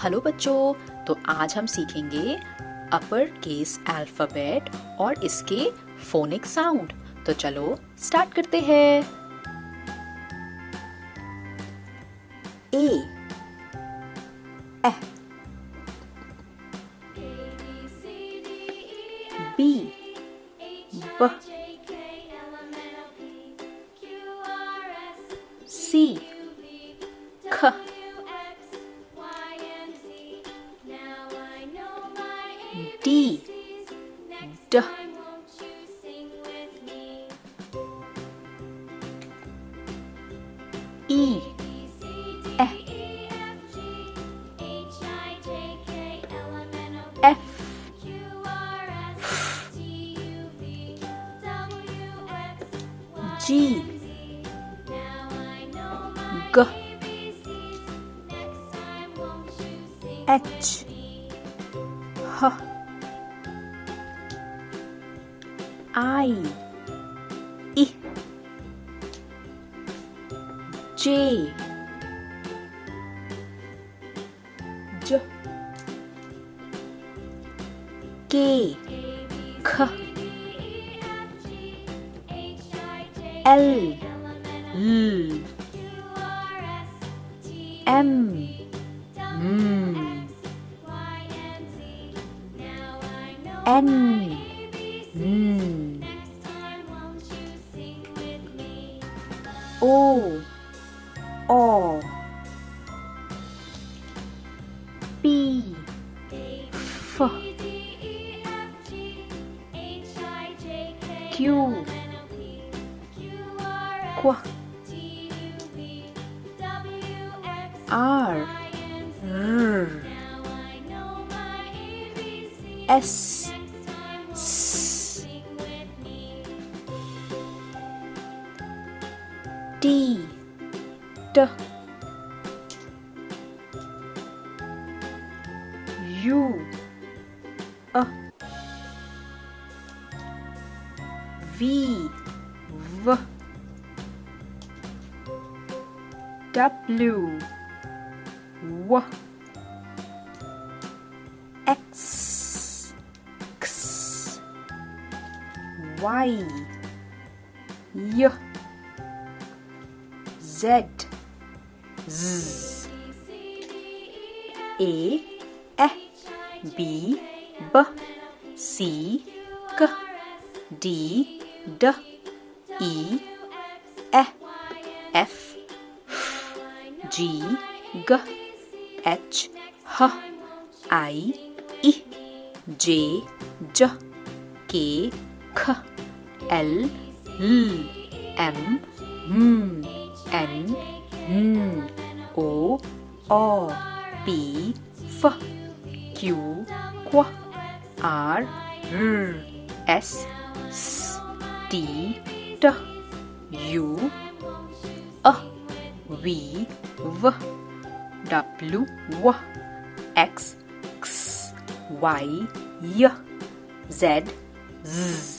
Hello बच्चों, तो आज हम सीखेंगे अपर केस अल्फाबेट और इसके फोनिक साउंड। तो चलो स्टार्ट करते हैं। ए बी ब सी ख डी ड ई एफ जी ग एच ह आई ई जे ज के ख एल ल M N O P F Q क्व आर एस टी ट यू वी व डब्ल्यू व एक्स वाई य Z Z A B B C K D D E F G G H H I I J J K K L L M N O P F Q Q R S T T U V W W X Y Z Z